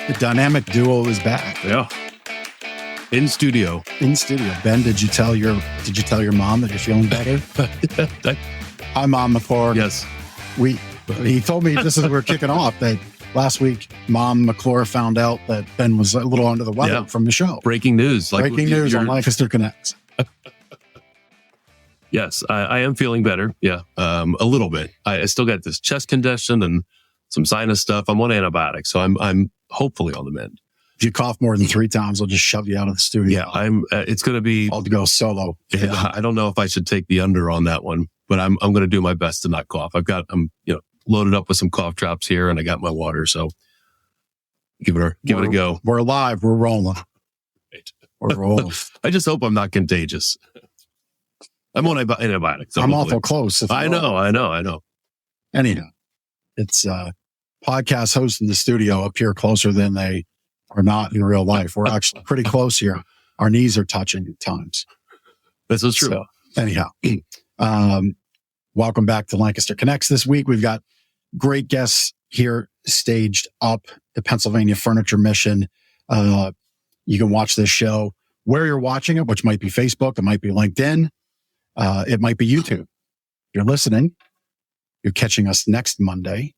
The dynamic duo is back. Yeah. In studio. Ben, did you tell your mom that you're feeling better? Hi, Mom McClure. Yes. He told me just as we were kicking off that last week, Mom McClure found out that Ben was a little under the weather from the show. Breaking news. Breaking news on Lancaster Connects. Yes, I am feeling better. Yeah, a little bit. I still got this chest congestion and some sinus stuff. I'm on antibiotics, so I'm hopefully on the mend. If you cough more than 3 times, I'll just shove you out of the studio. Yeah, it's going to be. I'll go solo. Yeah, I don't know if I should take the under on that one, but I'm going to do my best to not cough. I'm loaded up with some cough drops here, and I got my water, so give it a go. We're alive. We're rolling. We're rolling. I just hope I'm not contagious. I'm on antibiotics. So I'm awful close. I know. Anyhow, it's podcast hosts in the studio appear closer than they are not in real life. We're actually pretty close here. Our knees are touching at times. This is true. So, anyhow, welcome back to Lancaster Connects. This week, we've got great guests here staged up the Pennsylvania Furniture Mission. You can watch this show where you're watching it, which might be Facebook, it might be LinkedIn, it might be YouTube. If you're listening, you're catching us next Monday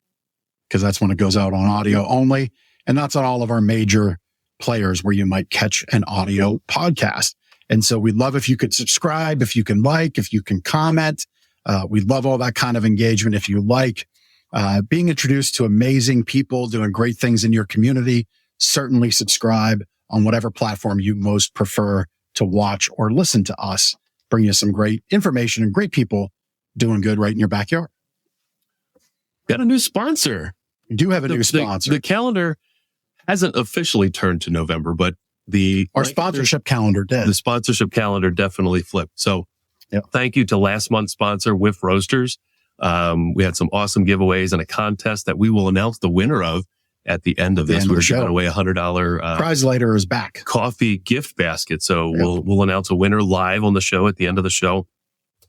because that's when it goes out on audio only. And that's on all of our major players where you might catch an audio podcast. And so we'd love if you could subscribe, if you can like, if you can comment. We'd love all that kind of engagement. If you like being introduced to amazing people doing great things in your community, certainly subscribe on whatever platform you most prefer to watch or listen to us. Bring you some great information and great people doing good right in your backyard. Got a new sponsor. We do have a new sponsor. The calendar hasn't officially turned to November, but our sponsorship calendar did. The sponsorship calendar definitely flipped. So Thank you to last month's sponsor, Whiff Roasters. We had some awesome giveaways and a contest that we will announce the winner of at the end of this. We're giving away $100 prize later is back coffee gift basket. So we'll announce a winner live on the show at the end of the show.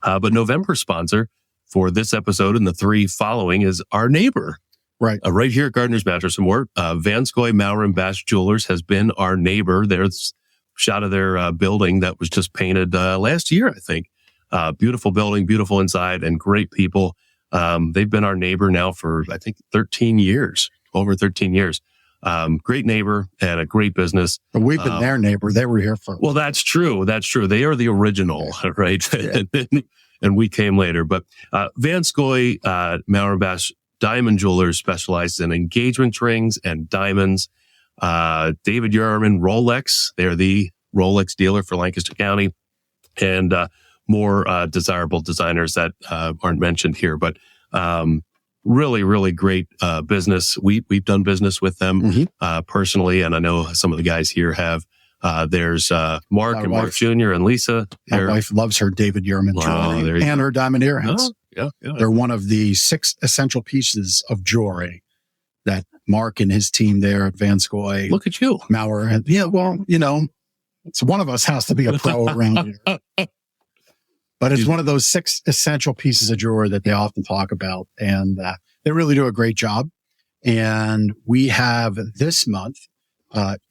But November sponsor for this episode and the 3 following is our neighbor. Right here at Gardner's Mattress and More. Vanskoy Maurer and Bash Jewelers has been our neighbor. There's a shot of their building that was just painted last year, I think. Beautiful building, beautiful inside, and great people. They've been our neighbor now for, I think, 13 years, over 13 years. Great neighbor and a great business. But we've been their neighbor. They were here first. Well, that's true. They are the original, right? Yeah. And we came later. But Vanskoy Maurer and Bash Diamond Jewelers specializes in engagement rings and diamonds. David Yurman Rolex. They're the Rolex dealer for Lancaster County. And more desirable designers that aren't mentioned here. But really, really great business. We've done business with them personally, and I know some of the guys here have. There's Mark and Mark Jr. and Lisa. My wife loves her David Yurman jewelry and her diamond earrings. Yeah. They're one of the 6 essential pieces of jewelry that Mark and his team there at Vanskoy. Look at you. Maurer. It's one of us has to be a pro around here. But it's one of those 6 essential pieces of jewelry that they often talk about. And they really do a great job. And we have this month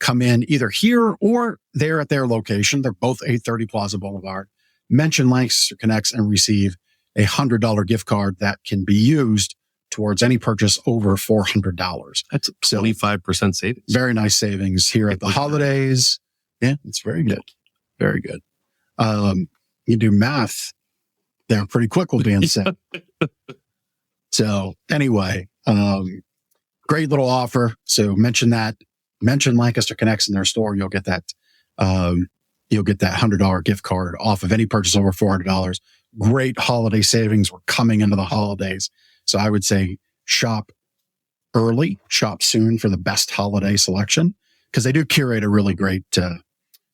come in either here or there at their location. They're both 830 Plaza Boulevard. Mention Lancaster Connects and receive a $100 gift card that can be used towards any purchase over $400. That's 25% savings. Very nice savings here at the holidays. Yeah, it's very good. Very good. You do math, they're pretty quick with being said. So anyway, great little offer. So mention Lancaster Connects in their store. You'll get that $100 gift card off of any purchase over $400. Great holiday savings. We're coming into the holidays. So I would say shop early, shop soon for the best holiday selection because they do curate a really great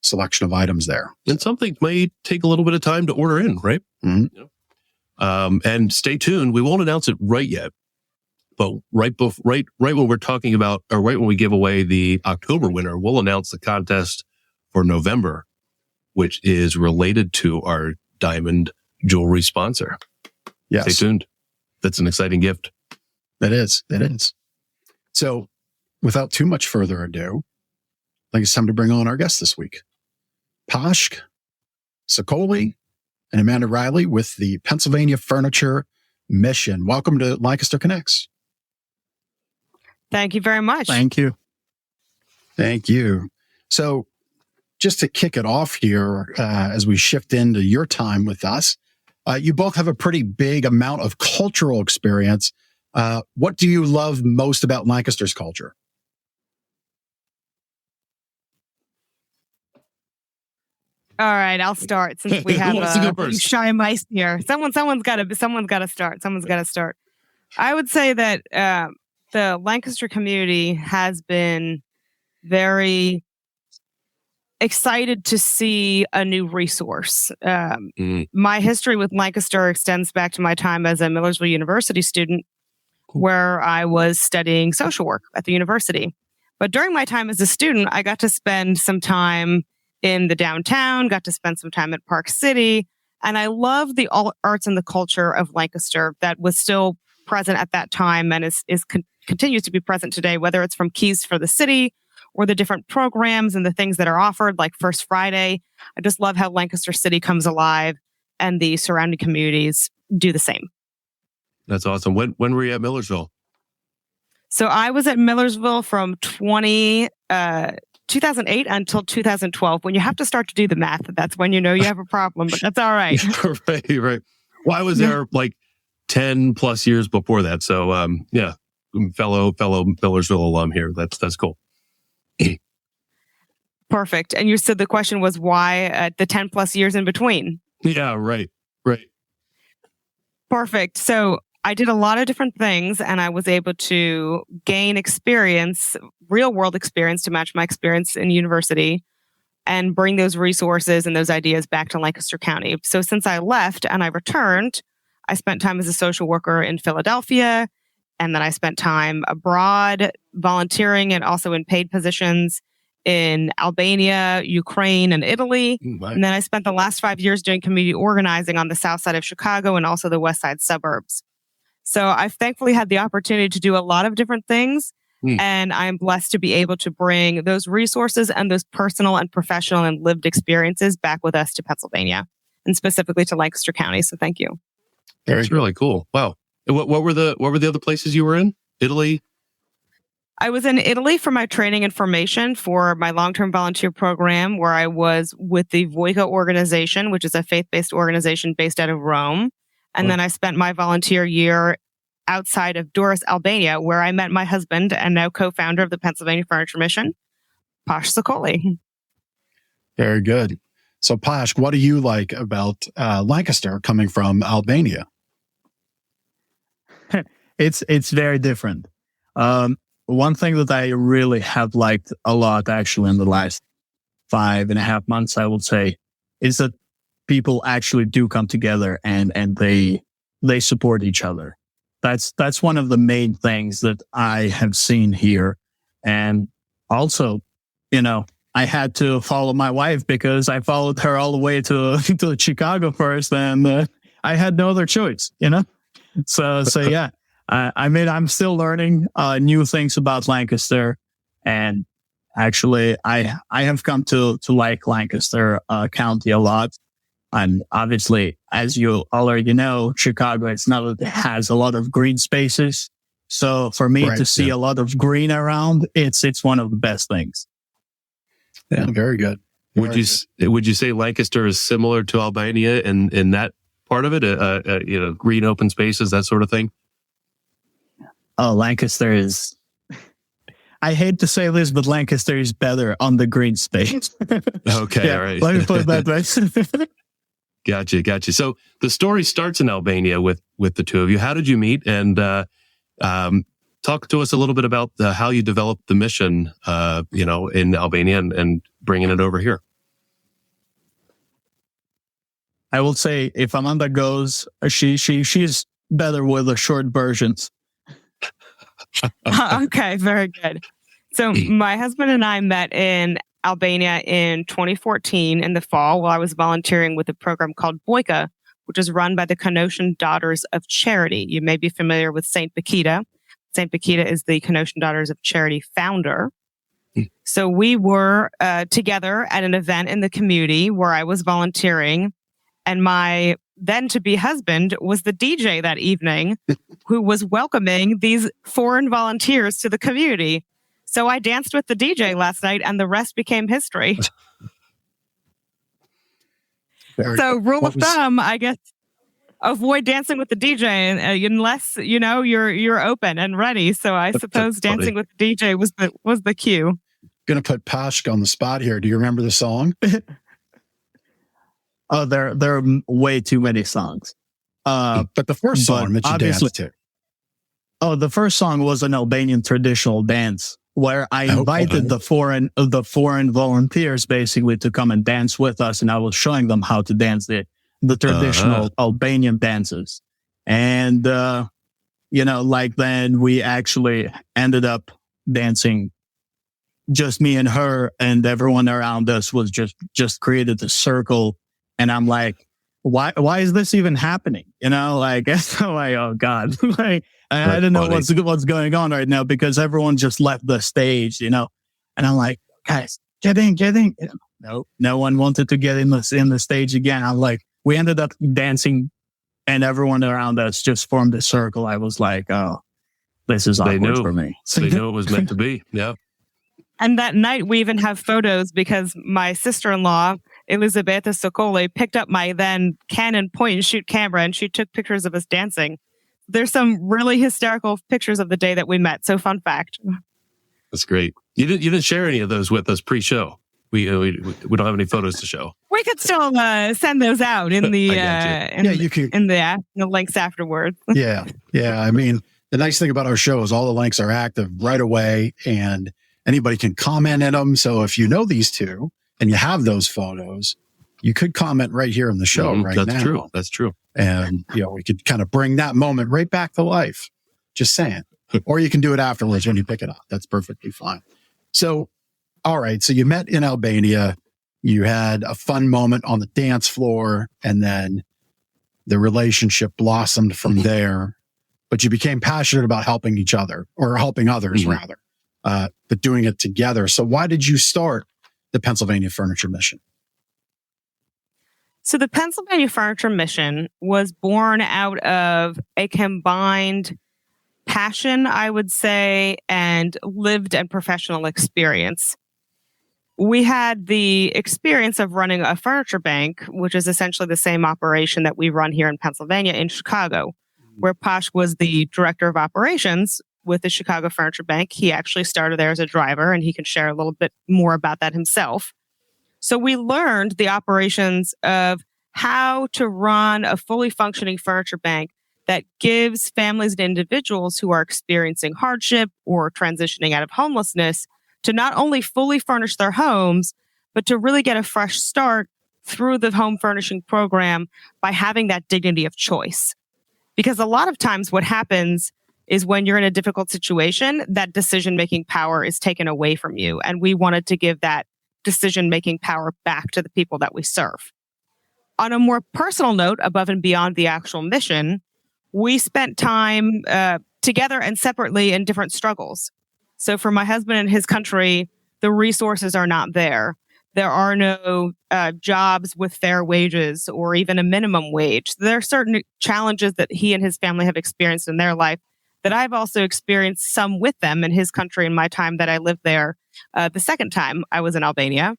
selection of items there. And something may take a little bit of time to order in, right? Mm-hmm. And stay tuned. We won't announce it right yet, but right when we're talking about, or right when we give away the October winner, we'll announce the contest for November, which is related to our diamond jewelry sponsor. Yes. Stay tuned. That's an exciting gift. It is. So without too much further ado, I think it's time to bring on our guest this week, Pashk Sokoli and Amanda Reilly with the Pennsylvania Furniture Mission. Welcome to Lancaster Connects. Thank you very much. Thank you. Thank you. So just to kick it off here, as we shift into your time with us, you both have a pretty big amount of cultural experience. What do you love most about Lancaster's culture? All right, I'll start since we have shy mice here. Someone's got to start. I would say that the Lancaster community has been very excited to see a new resource. My history with Lancaster extends back to my time as a Millersville University student, where I was studying social work at the university. But during my time as a student, I got to spend some time in the downtown, got to spend some time at Park City, and I love the arts and the culture of Lancaster that was still present at that time and continues to be present today, whether it's from Keys for the City or the different programs and the things that are offered, like First Friday. I just love how Lancaster City comes alive and the surrounding communities do the same. That's awesome. When were you at Millersville? So I was at Millersville from 2008 until 2012. When you have to start to do the math, that's when you know you have a problem, but that's all right. Right. Well, I was there like 10 plus years before that. So, fellow Millersville alum here. That's cool. Perfect. And you said the question was why the 10 plus years in between? Yeah, right. Perfect. So I did a lot of different things and I was able to gain experience, real world experience to match my experience in university and bring those resources and those ideas back to Lancaster County. So since I left and I returned, I spent time as a social worker in Philadelphia, and then I spent time abroad volunteering and also in paid positions in Albania, Ukraine, and Italy. And then I spent the last 5 years doing community organizing on the south side of Chicago and also the west side suburbs. So I've thankfully had the opportunity to do a lot of different things. And I'm blessed to be able to bring those resources and those personal and professional and lived experiences back with us to Pennsylvania and specifically to Lancaster County. So thank you. That's really cool. Wow. What were the other places you were in? Italy? I was in Italy for my training and formation for my long-term volunteer program, where I was with the Voica organization, which is a faith-based organization based out of Rome. And then I spent my volunteer year outside of Durrës, Albania, where I met my husband and now co-founder of the Pennsylvania Furniture Mission, Pashk Sokoli. Very good. So, Pashk, what do you like about Lancaster coming from Albania? It's very different. One thing that I really have liked a lot, actually, in the last 5.5 months, I would say, is that people actually do come together and they support each other. That's one of the main things that I have seen here. And also, I had to follow my wife because I followed her all the way to Chicago first, and I had no other choice, So yeah. I'm still learning new things about Lancaster, and actually, I have come to like Lancaster County a lot. And obviously, as you already know, Chicago has a lot of green spaces. So for me to see a lot of green around, it's one of the best things. Yeah, very good. Would you say Lancaster is similar to Albania in that part of it? Green open spaces, that sort of thing. Oh, Lancaster is. I hate to say this, but Lancaster is better on the green space. Okay, all right. Let me put it that way. Gotcha. So the story starts in Albania with the two of you. How did you meet? And talk to us a little bit about how you developed the mission, in Albania and bringing it over here. I will say if Amanda goes, she's better with the short versions. Okay, very good. So my husband and I met in Albania in 2014 in the fall while I was volunteering with a program called Voica, which is run by the Canossian Daughters of Charity. You may be familiar with St. Bakita. St. Bakita is the Kenosha Daughters of Charity founder. So we were together at an event in the community where I was volunteering, and my then-to-be husband was the DJ that evening who was welcoming these foreign volunteers to the community. So I danced with the DJ last night, and the rest became history. So rule of thumb, I guess, avoid dancing with the DJ unless, you're open and ready. So I suppose dancing with the DJ was the cue. Going to put Pashk on the spot here. Do you remember the song? Oh, there are way too many songs. But the first song that you danced to. Oh, the first song was an Albanian traditional dance where I invited the foreign volunteers basically to come and dance with us, and I was showing them how to dance the traditional Albanian dances. And then we actually ended up dancing, just me and her, and everyone around us was just created a circle. And I'm like, why is this even happening? I'm like, oh God, I don't know what's going on right now, because everyone just left the stage, and I'm like, guys, get in. No one wanted to get in the stage again. I'm like, we ended up dancing, and everyone around us just formed a circle. I was like, oh, this is awkward for me. They knew it was meant to be. Yeah. And that night we even have photos because my sister-in-law, Reilly-Sokoli, picked up my then Canon point-and-shoot camera, and she took pictures of us dancing. There's some really hysterical pictures of the day that we met. So fun fact. That's great. You didn't share any of those with us pre-show. We don't have any photos to show. We could still send those out in the in the links afterwards. Yeah. I mean, the nice thing about our show is all the links are active right away, and anybody can comment in them. So if you know these two and you have those photos, you could comment right here in the show now. That's true. And, we could kind of bring that moment right back to life. Just saying. Or you can do it afterwards when you pick it up. That's perfectly fine. So, all right. So you met in Albania. You had a fun moment on the dance floor, and then the relationship blossomed from there. But you became passionate about helping each other, or helping others rather, but doing it together. So why did you start the Pennsylvania Furniture Mission? So the Pennsylvania Furniture Mission was born out of a combined passion, I would say, and lived and professional experience. We had the experience of running a furniture bank, which is essentially the same operation that we run here in Pennsylvania in Chicago, where Pashk was the director of operations with the Chicago Furniture Bank. He actually started there as a driver, and he can share a little bit more about that himself. So we learned the operations of how to run a fully functioning furniture bank that gives families and individuals who are experiencing hardship or transitioning out of homelessness to not only fully furnish their homes, but to really get a fresh start through the home furnishing program by having that dignity of choice. Because a lot of times what happens is when you're in a difficult situation, that decision-making power is taken away from you. And we wanted to give that decision-making power back to the people that we serve. On a more personal note, above and beyond the actual mission, we spent time together and separately in different struggles. So for my husband and his country, the resources are not there. There are no jobs with fair wages or even a minimum wage. There are certain challenges that he and his family have experienced in their life that I've also experienced some with them in his country in my time that I lived there the second time I was in Albania.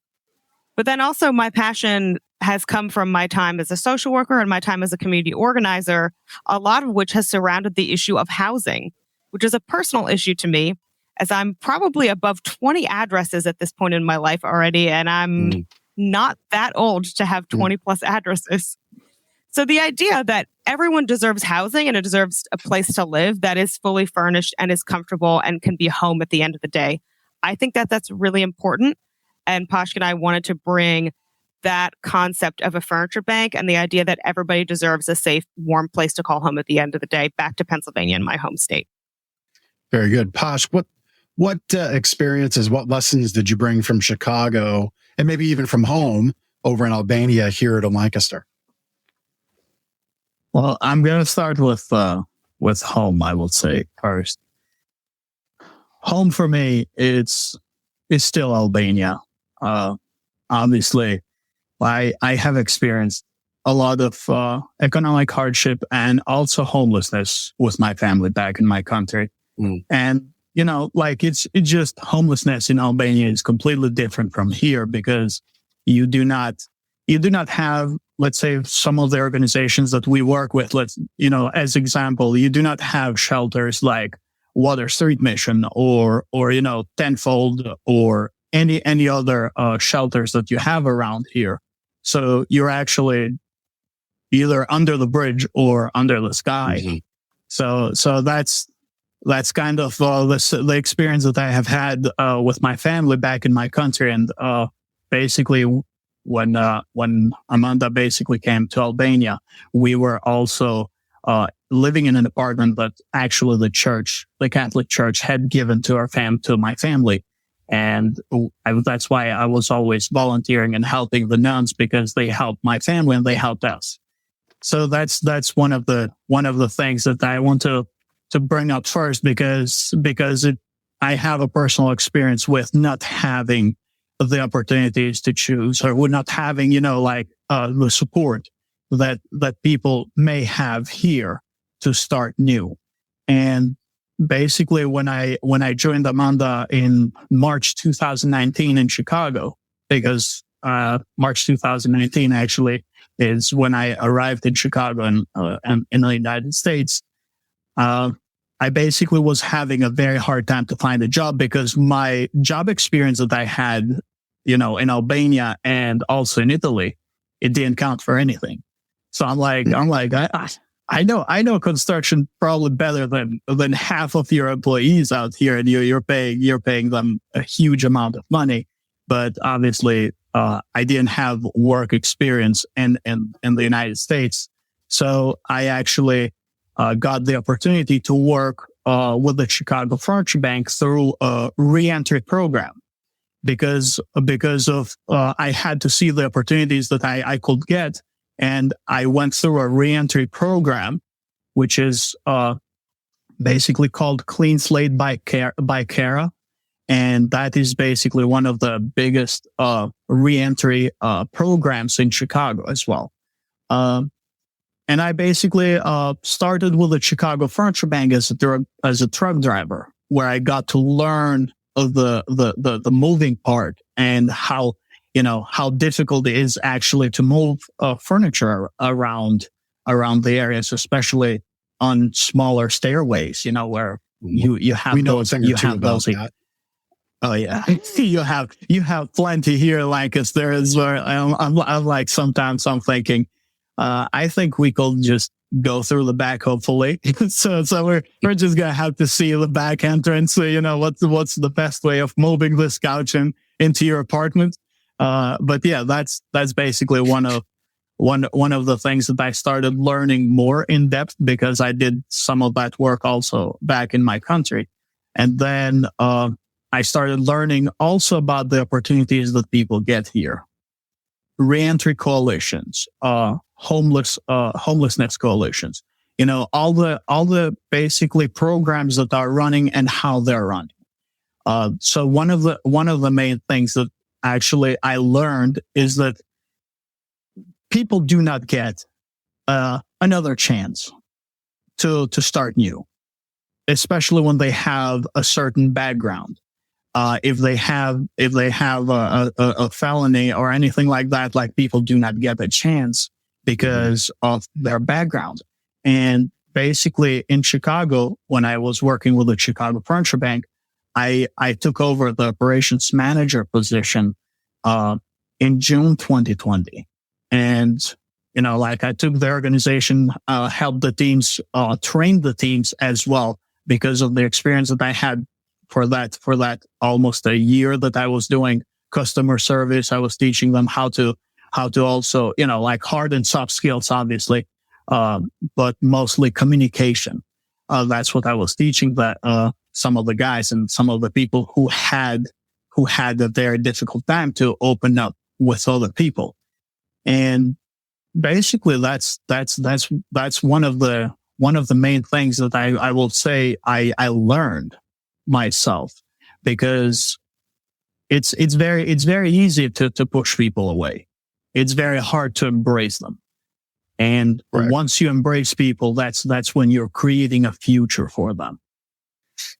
But then also my passion has come from my time as a social worker and my time as a community organizer, a lot of which has surrounded the issue of housing, which is a personal issue to me, as I'm probably above 20 addresses at this point in my life already, and I'm not that old to have 20 plus addresses. So the idea that everyone deserves housing and it deserves a place to live that is fully furnished and is comfortable and can be home at the end of the day, I think that that's really important. And Pashk and I wanted to bring that concept of a furniture bank and the idea that everybody deserves a safe, warm place to call home at the end of the day back to Pennsylvania in my home state. Very good. Pashk, what experiences, what lessons did you bring from Chicago and maybe even from home over in Albania here at Lancaster? Well, I'm going to start with home, I will say first. home for me, it's still Albania. Obviously, I have experienced a lot of economic hardship and also homelessness with my family back in my country. And, like it's just homelessness in Albania is completely different from here because you do not have, let's say, some of the organizations that we work with, as example, you do not have shelters like Water Street Mission or Tenfold or any other shelters that you have around here. So you're actually either under the bridge or under the sky. Mm-hmm. So that's kind of the experience that I have had with my family back in my country. And basically, when Amanda basically came to Albania, we were also living in an apartment that actually the Catholic Church, had given to my family. And that's why I was always volunteering and helping the nuns, because they helped my family and they helped us. So that's one of the things that I want to bring up first, because I have a personal experience with not having the opportunities to choose, or with not having, the support that people may have here to start new. And basically when I joined Amanda in March 2019 in Chicago, because March 2019 actually is when I arrived in Chicago and in the United States, I basically was having a very hard time to find a job, because my job experience that I had, in Albania and also in Italy, it didn't count for anything. So I'm like, I know construction probably better than half of your employees out here, and you're paying them a huge amount of money. But obviously, I didn't have work experience in the United States. So I actually got the opportunity to work with the Chicago Furniture Bank through a re-entry program, because of I had to see the opportunities that I could get, and I went through a re-entry program, which is basically called Clean Slate by Cara, and that is basically one of the biggest re-entry programs in Chicago as well. And I basically started with the Chicago Furniture Bank as a truck driver, where I got to learn of the moving part, and how difficult it is actually to move furniture around the areas, especially on smaller stairways, where you have those. Oh yeah, you have plenty here, like us. There is where I'm like, sometimes I'm thinking, I think we could just go through the back, hopefully. so we're just gonna have to see the back entrance. What's the best way of moving this couch into your apartment. But yeah, that's basically one of the things that I started learning more in depth, because I did some of that work also back in my country. And then I started learning also about the opportunities that people get here. Reentry coalitions, homelessness coalitions, all the basically programs that are running and how they're running. So one of the main things that actually I learned is that people do not get another chance to start new, especially when they have a certain background. If they have a felony or anything like that, like, people do not get a chance because of their background. And basically in Chicago, when I was working with the Chicago Furniture Bank, I took over the operations manager position in June 2020. And, I took the organization, helped the teams, trained the teams as well, because of the experience that I had for that almost a year that I was doing customer service. I was teaching them how to also, hard and soft skills, obviously, but mostly communication. That's what I was teaching some of the guys and some of the people who had a very difficult time to open up with other people. And basically that's one of the main things that I will say I learned myself, because it's very easy to push people away. It's very hard to embrace them. And once you embrace people, that's when you're creating a future for them.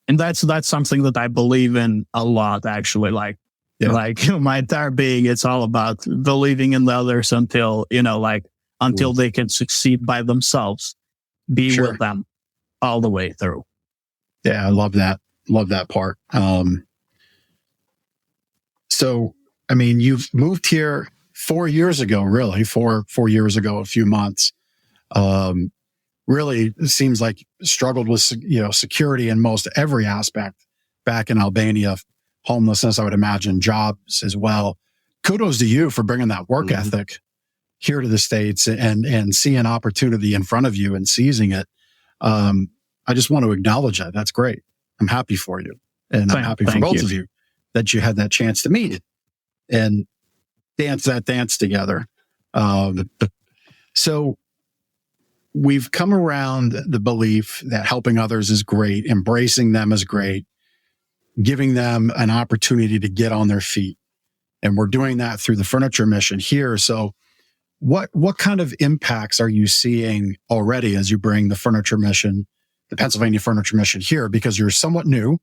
And that's something that I believe in a lot, actually. Like my entire being, it's all about believing in the others until they can succeed by themselves. Be with them all the way through. Yeah, I love that. Love that part. So, I mean, you've moved here 4 years ago, really, four years ago, a few months. Really, it seems like struggled with, security in most every aspect back in Albania, homelessness, I would imagine, jobs as well. Kudos to you for bringing that work ethic here to the States and seeing opportunity in front of you and seizing it. I just want to acknowledge that. That's great. I'm happy for you. And I'm happy for both of you that you had that chance to meet and dance that dance together. So we've come around the belief that helping others is great, embracing them is great, giving them an opportunity to get on their feet. And we're doing that through the furniture mission here. So what kind of impacts are you seeing already as you bring the furniture mission, the Pennsylvania Furniture Mission here? Because you're somewhat new,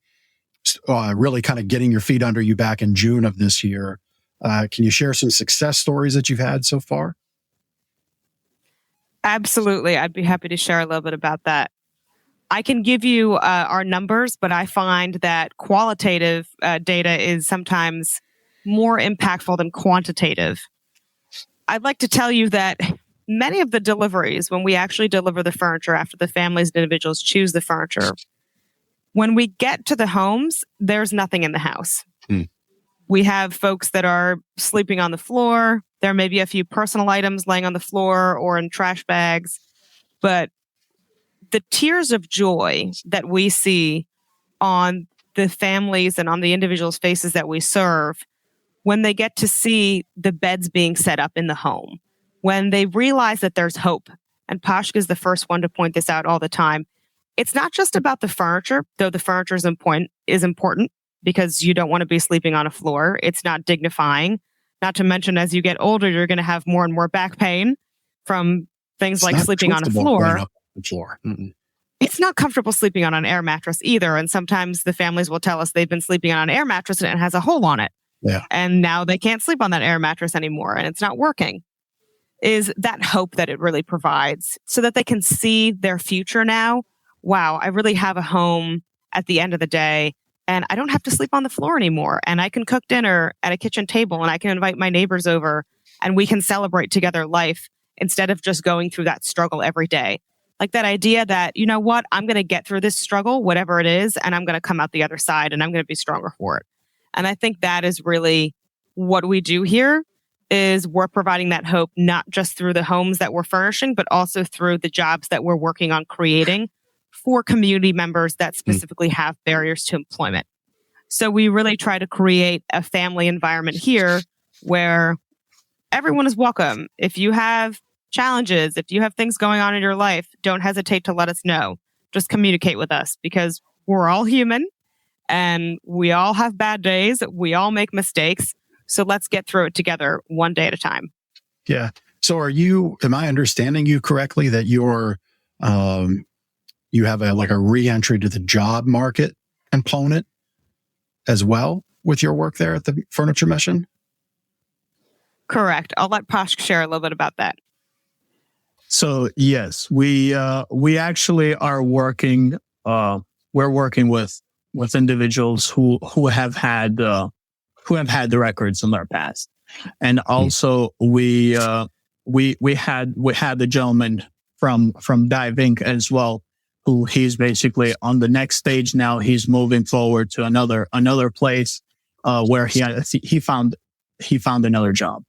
really kind of getting your feet under you back in June of this year. Can you share some success stories that you've had so far? Absolutely. I'd be happy to share a little bit about that. I can give you our numbers, but I find that qualitative data is sometimes more impactful than quantitative. I'd like to tell you that many of the deliveries, when we actually deliver the furniture after the families and individuals choose the furniture, when we get to the homes, there's nothing in the house. We have folks that are sleeping on the floor. There may be a few personal items laying on the floor or in trash bags, but the tears of joy that we see on the families and on the individuals' faces that we serve when they get to see the beds being set up in the home, when they realize that there's hope. And Pashk is the first one to point this out all the time. It's not just about the furniture, though the furniture is important because you don't want to be sleeping on a floor. It's not dignifying. Not to mention, as you get older, you're going to have more and more back pain from things like sleeping on a floor. It's not comfortable sleeping on an air mattress either. And sometimes the families will tell us they've been sleeping on an air mattress and it has a hole on it. Yeah. And now they can't sleep on that air mattress anymore and it's not working. Is that hope that it really provides so that they can see their future now. Wow, I really have a home at the end of the day and I don't have to sleep on the floor anymore. And I can cook dinner at a kitchen table and I can invite my neighbors over and we can celebrate together life instead of just going through that struggle every day. Like that idea that, you know what, I'm going to get through this struggle, whatever it is, and I'm going to come out the other side and I'm going to be stronger for it. And I think that is really what we do here is we're providing that hope, not just through the homes that we're furnishing, but also through the jobs that we're working on creating for community members that specifically have barriers to employment. So we really try to create a family environment here where everyone is welcome. If you have challenges, if you have things going on in your life, don't hesitate to let us know. Just communicate with us because we're all human and we all have bad days. We all make mistakes. So let's get through it together one day at a time. Yeah. So am I understanding you correctly that you're, you have a re-entry to the job market component as well with your work there at the Furniture Mission? Correct. I'll let Pashk share a little bit about that. So yes, we actually are working. We're working with individuals who have had the records in their past, and also we had the gentleman from Dive Inc. as well, who he's basically on the next stage now. He's moving forward to another place where he found another job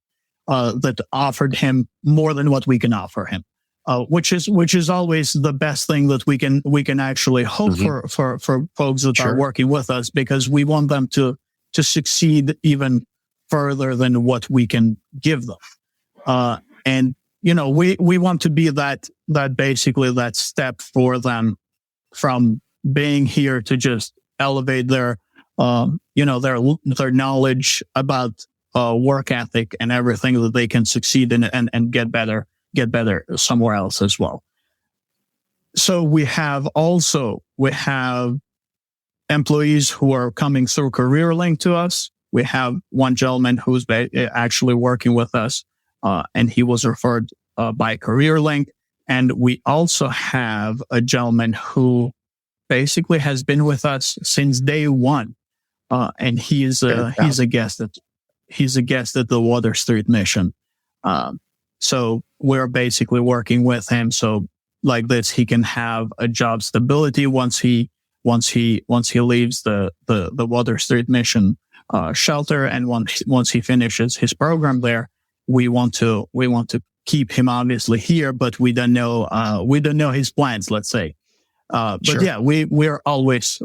that offered him more than what we can offer him. Which is always the best thing that we can actually hope for folks that are working with us, because we want them to succeed even further than what we can give them. And we want to be that basically that step for them from being here to just elevate their, their knowledge about work ethic and everything that they can succeed in and get better somewhere else as well. So we have employees who are coming through CareerLink to us. We have one gentleman who's actually working with us, and he was referred by CareerLink. And we also have a gentleman who basically has been with us since day one, and he's a guest at the Water Street mission. So we're basically working with him. So like this, he can have a job stability once he leaves the Water Street mission shelter, and once he finishes his program there, we want to keep him obviously here, but we don't know his plans, let's say. But sure. Yeah, we're always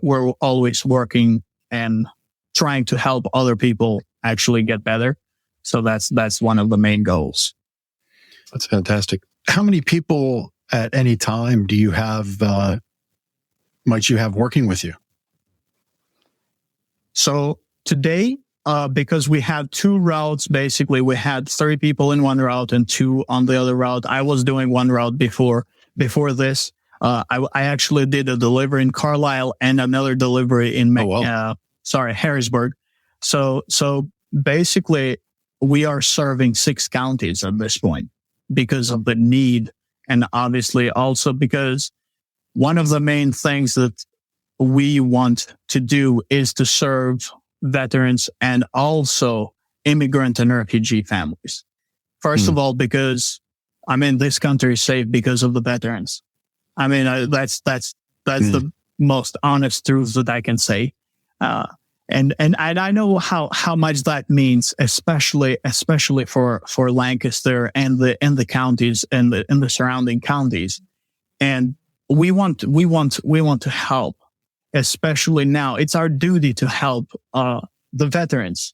working and trying to help other people actually get better. So that's one of the main goals. That's fantastic. How many people at any time do you have, might you have working with you? So today, because we had 2 routes, basically we had 3 people in one route and 2 on the other route. I was doing one route before this. I actually did a delivery in Carlisle and another delivery in Harrisburg. So basically we are serving 6 counties at this point because of the need. And obviously also because one of the main things that we want to do is to serve veterans and also immigrant and refugee families. First of all, because this country is safe because of the veterans. That's the most honest truth that I can say. And I know how much that means, especially for Lancaster and the counties and the surrounding counties. And we want to help, especially now. It's our duty to help the veterans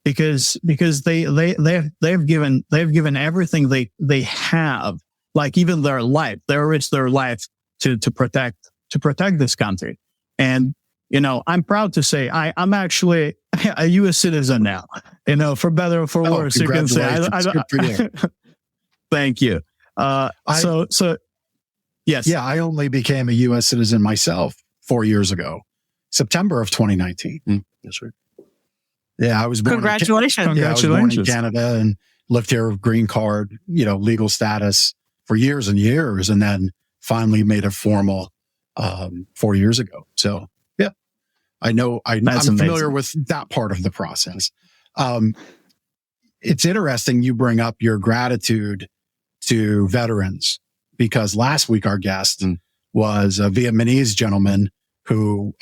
because they've given everything they have, like even their life. They risked their life to protect this country. And I'm proud to say I'm actually a U.S. citizen now. For better or for worse, you can say. Thank you. Yes. Yeah, I only became a U.S. citizen myself 4 years ago, September of 2019. That's right. Yeah, I was born. Congratulations. I was born in Canada and lived here with green card, legal status for years and years, and then finally made it formal 4 years ago. So yeah, I'm familiar with that part of the process. It's interesting you bring up your gratitude to veterans, because last week our guest was a Vietnamese gentleman who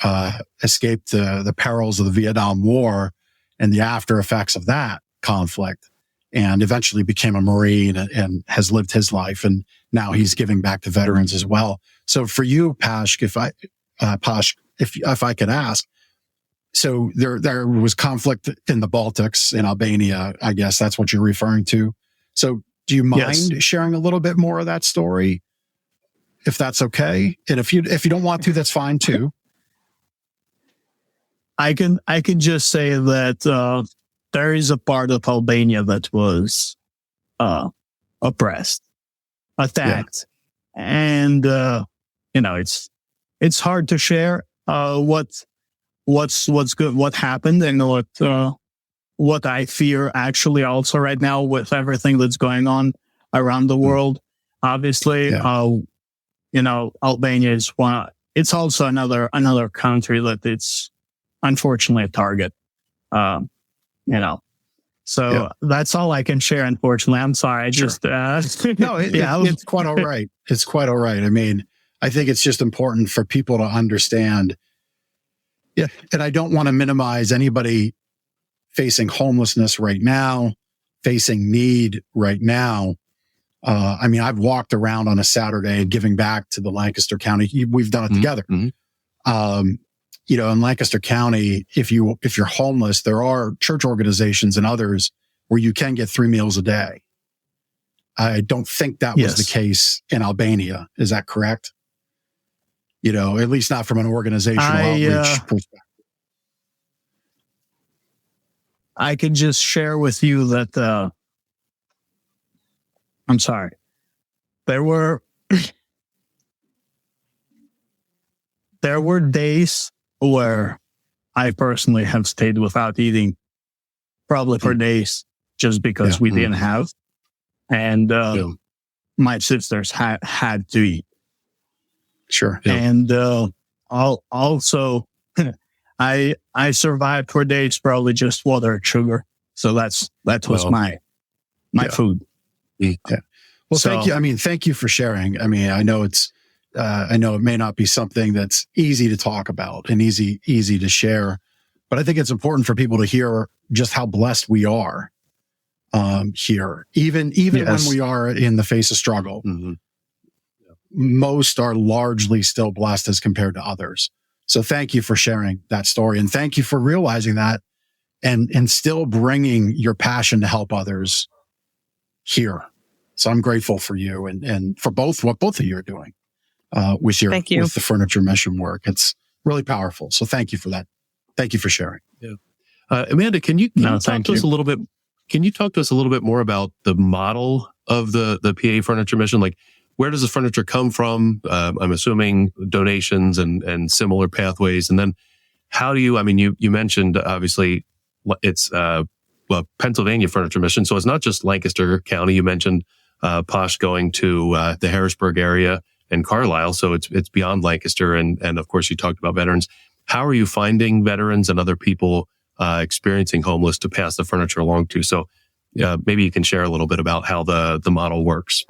escaped the perils of the Vietnam War and the after effects of that conflict, and eventually became a Marine and has lived his life. And now he's giving back to veterans as well. So for you, Pashk, if I could ask, so there was conflict in the Baltics, in Albania, I guess that's what you're referring to. So do you mind sharing a little bit more of that story, if that's okay? And if you don't want to, that's fine too. I can just say that there is a part of Albania that was oppressed, attacked, and it's hard to share what's good, what happened, and what I fear actually also right now with everything that's going on around the world. Obviously, Albania is one. It's also another country that it's unfortunately a target. So that's all I can share. Unfortunately, I'm sorry. It's quite all right. It's quite all right. I mean, I think it's just important for people to understand. Yeah, and I don't want to minimize anybody facing homelessness right now, facing need right now. I've walked around on a Saturday giving back to the Lancaster County. We've done it together. In Lancaster County, if you're homeless, there are church organizations and others where you can get 3 meals a day. I don't think that was the case in Albania. Is that correct? at least not from an organizational outreach perspective. I can just share with you that, I'm sorry. There were days where I personally have stayed without eating, probably for days, just because we didn't have. And my sisters had to eat. Sure. Yeah. And also, I survived for days, probably just water and sugar. So that was my food. Yeah. Well, thank you. Thank you for sharing. I know it may not be something that's easy to talk about and easy to share, but I think it's important for people to hear just how blessed we are here, even when we are in the face of struggle. Mm-hmm. Most are largely still blessed as compared to others. So thank you for sharing that story, and thank you for realizing that and still bringing your passion to help others here. So I'm grateful for you and for what both of you are doing with the furniture mission work. It's really powerful. So thank you for that. Thank you for sharing. Yeah. Amanda, can you talk to us a little bit? Can you talk to us a little bit more about the model of the PA furniture mission? Like, where does the furniture come from? I'm assuming donations and similar pathways. And then how do you mentioned, obviously, it's Pennsylvania furniture mission. So it's not just Lancaster County. You mentioned Pashk going to the Harrisburg area and Carlisle. So it's beyond Lancaster. And of course, you talked about veterans. How are you finding veterans and other people experiencing homeless to pass the furniture along to? So maybe you can share a little bit about how the model works.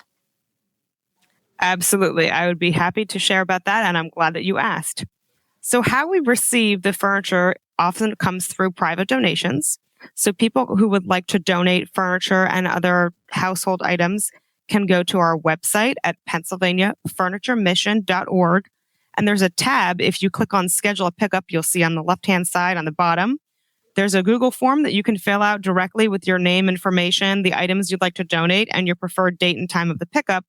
Absolutely. I would be happy to share about that, and I'm glad that you asked. So how we receive the furniture often comes through private donations. So people who would like to donate furniture and other household items can go to our website at PennsylvaniaFurnitureMission.org. And there's a tab. If you click on Schedule a Pickup, you'll see on the left-hand side on the bottom, there's a Google form that you can fill out directly with your name information, the items you'd like to donate, and your preferred date and time of the pickup.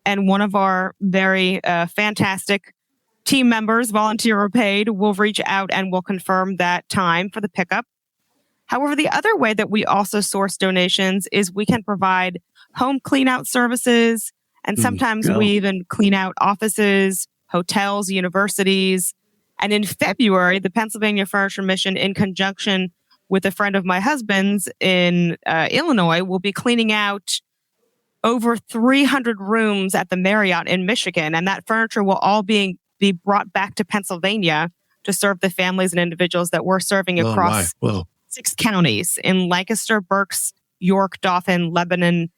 And one of our very fantastic team members, volunteer or paid, will reach out and will confirm that time for the pickup. However, the other way that we also source donations is we can provide home clean out services. And sometimes we even clean out offices, hotels, universities. And in February, the Pennsylvania Furniture Mission, in conjunction with a friend of my husband's in Illinois, will be cleaning out over 300 rooms at the Marriott in Michigan. And that furniture will all be brought back to Pennsylvania to serve the families and individuals that we're serving across 6 counties in Lancaster, Berks, York, Dauphin, Lebanon,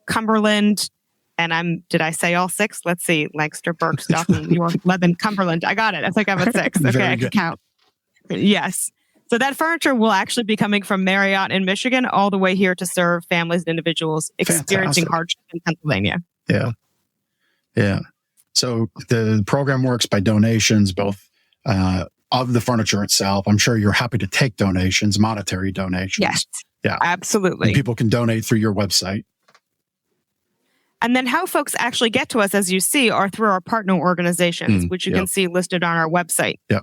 Cumberland. And did I say all 6? Let's see. Lancaster, Berks, Dauphin, York, Lebanon, Cumberland. I got it. I think I'm at 6. Okay, I can count. Yes. So that furniture will actually be coming from Marriott in Michigan all the way here to serve families and individuals experiencing hardship in Pennsylvania. Yeah. Yeah. So the program works by donations, both of the furniture itself. I'm sure you're happy to take donations, monetary donations. Yes. Yeah. Absolutely. And people can donate through your website. And then how folks actually get to us, as you see, are through our partner organizations, which you can see listed on our website. Yeah.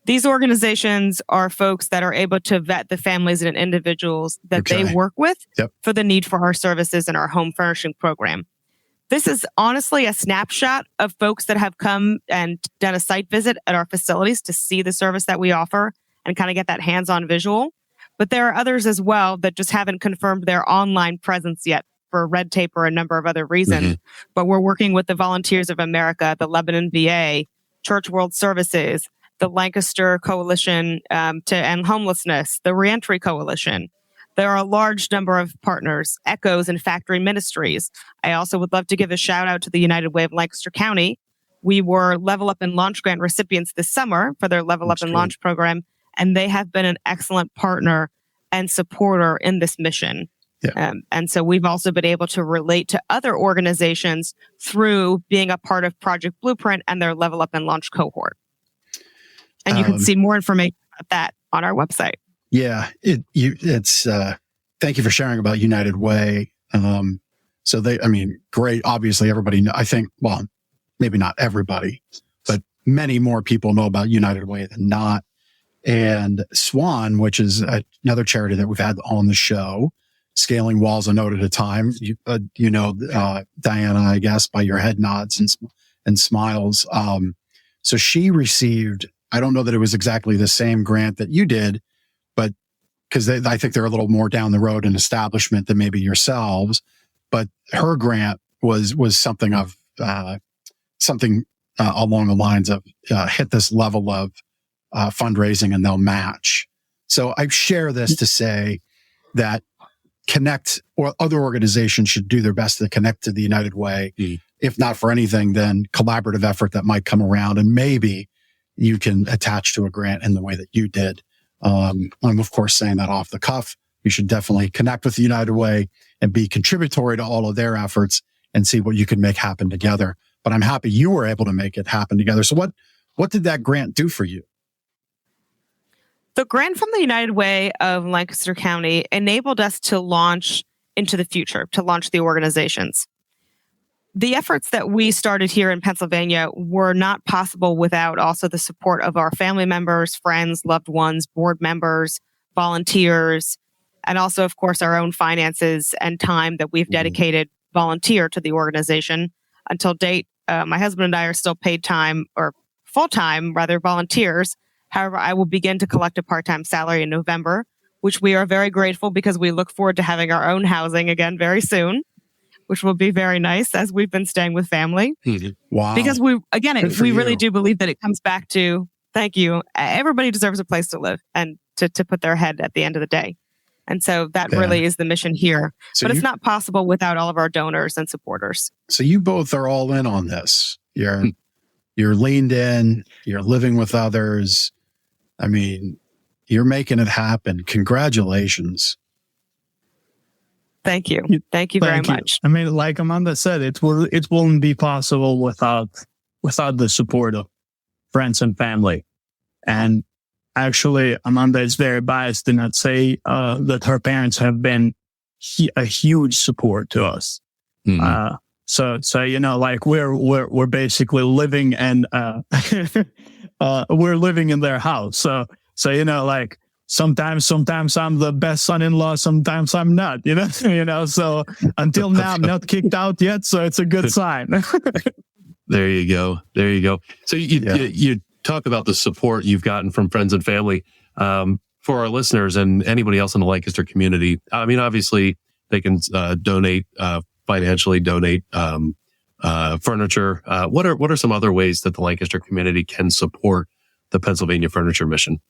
These organizations are folks that are able to vet the families and individuals that they work with for the need for our services in our home furnishing program. This is honestly a snapshot of folks that have come and done a site visit at our facilities to see the service that we offer and kind of get that hands-on visual. But there are others as well that just haven't confirmed their online presence yet for red tape or a number of other reasons. But we're working with the Volunteers of America, the Lebanon VA, Church World Services, the Lancaster Coalition to End Homelessness, the Reentry Coalition. There are a large number of partners, Echoes and Factory Ministries. I also would love to give a shout out to the United Way of Lancaster County. We were Level Up and Launch Grant recipients this summer for their Level Up and Launch program, and they have been an excellent partner and supporter in this mission. Yeah. And so we've also been able to relate to other organizations through being a part of Project Blueprint and their Level Up and Launch cohort. And you can see more information about that on our website. Yeah, it's thank you for sharing about United Way. So great. Obviously, everybody. I think, well, maybe not everybody, but many more people know about United Way than not. And Swan, which is another charity that we've had on the show, Scaling Walls a Note at a Time. Diana, I guess, by your head nods and smiles. So she received, I don't know that it was exactly the same grant that you did, but because I think they're a little more down the road in establishment than maybe yourselves. But her grant was something of something along the lines of hit this level of fundraising and they'll match. So I share this to say that Connect or other organizations should do their best to connect to the United Way. If not for anything, then collaborative effort that might come around, and maybe you can attach to a grant in the way that you did. I'm of course saying that off the cuff. You should definitely connect with the United Way and be contributory to all of their efforts and see what you can make happen together. But I'm happy you were able to make it happen together. So what did that grant do for you? The grant from the United Way of Lancaster County enabled us to launch into the future, to launch the organizations. The efforts that we started here in Pennsylvania were not possible without also the support of our family members, friends, loved ones, board members, volunteers, and also, of course, our own finances and time that we've dedicated volunteer to the organization. Until date, my husband and I are still paid time, or full-time, rather, volunteers. However, I will begin to collect a part-time salary in November, which we are very grateful because we look forward to having our own housing again very soon, which will be very nice as we've been staying with family. Wow. Because we really do believe that it comes back to, thank you, everybody deserves a place to live and to put their head at the end of the day. And so that really is the mission here. But it's not possible without all of our donors and supporters. So you both are all in on this. You're leaned in, you're living with others. I mean, you're making it happen. Congratulations. Thank you. Thank you very much. I mean, like Amanda said, it wouldn't be possible without the support of friends and family. And actually, Amanda is very biased to not say that her parents have been a huge support to us. So like we're basically living and we're living in their house. So like sometimes I'm the best son-in-law, sometimes I'm not. So until now I'm not kicked out yet. So it's a good sign. There you go. So you talk about the support you've gotten from friends and family. For our listeners and anybody else in the Lancaster community, I mean, obviously they can financially donate furniture. What are some other ways that the Lancaster community can support the Pennsylvania Furniture Mission?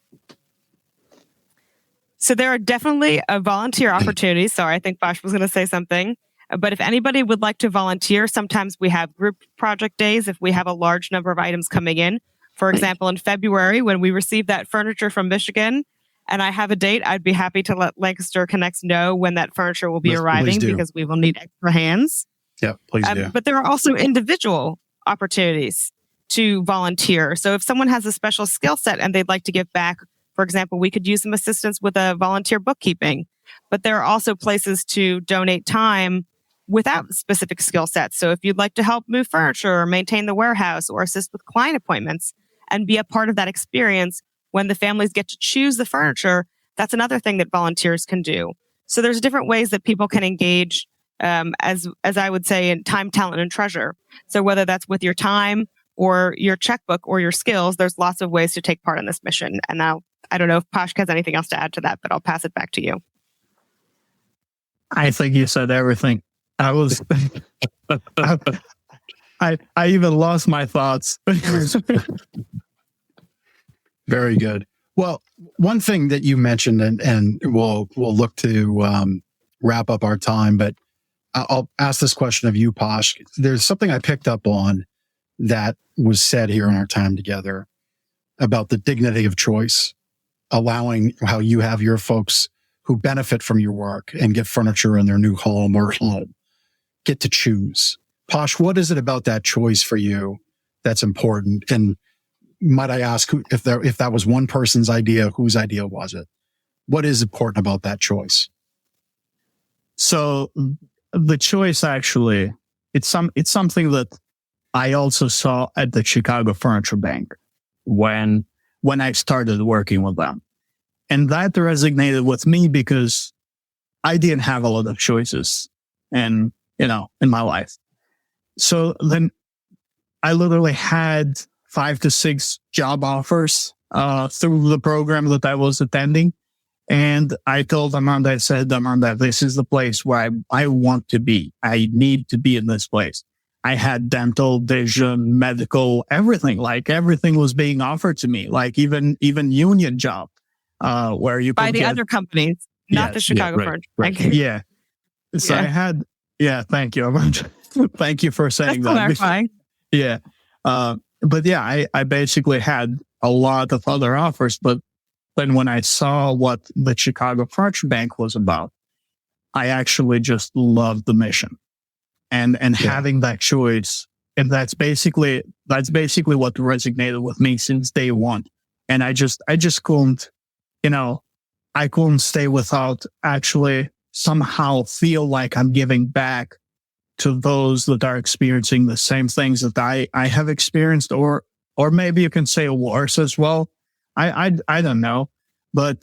So there are definitely volunteer opportunities. Sorry, I think Pashk was going to say something. But if anybody would like to volunteer, sometimes we have group project days if we have a large number of items coming in. For example, in February, when we received that furniture from Michigan, and I have a date, I'd be happy to let Lancaster Connects know when that furniture will be arriving because we will need extra hands. Yeah, please do. But there are also individual opportunities to volunteer. So if someone has a special skill set and they'd like to give back, for example, we could use some assistance with a volunteer bookkeeping. But there are also places to donate time without specific skill sets. So if you'd like to help move furniture or maintain the warehouse or assist with client appointments and be a part of that experience when the families get to choose the furniture, that's another thing that volunteers can do. So there's different ways that people can engage, as I would say, in time, talent, and treasure. So whether that's with your time or your checkbook or your skills, there's lots of ways to take part in this mission. And now, I don't know if Pashk has anything else to add to that, but I'll pass it back to you. I think you said everything. I was, I even lost my thoughts. Very good. Well, one thing that you mentioned, and we'll look to wrap up our time, but I'll ask this question of you, Pashk. There's something I picked up on that was said here in our time together about the dignity of choice, allowing how you have your folks who benefit from your work and get furniture in their new home or home get to choose. Pashk, what is it about that choice for you that's important? And might I ask if that was one person's idea, whose idea was it? What is important about that choice? So the choice actually, it's something that I also saw at the Chicago Furniture Bank when I started working with them. And that resonated with me because I didn't have a lot of choices in my life. So then I literally had 5 to 6 job offers through the program that I was attending. And I told Amanda, I said, Amanda, this is the place where I want to be. I need to be in this place. I had dental, vision, medical, everything. Like everything was being offered to me, like even union job, where you by the other companies, not the Chicago Furniture Bank. Yeah. So I had, thank you, Amanda. Thank you for saying that. Clarifying. Yeah. But yeah, I basically had a lot of other offers, but then when I saw what the Chicago Furniture Bank was about, I actually just loved the mission and having that choice. And that's basically what resonated with me since day one. And I just couldn't, I couldn't stay without actually somehow feel like I'm giving back to those that are experiencing the same things that I have experienced, or maybe you can say worse as well. I don't know, but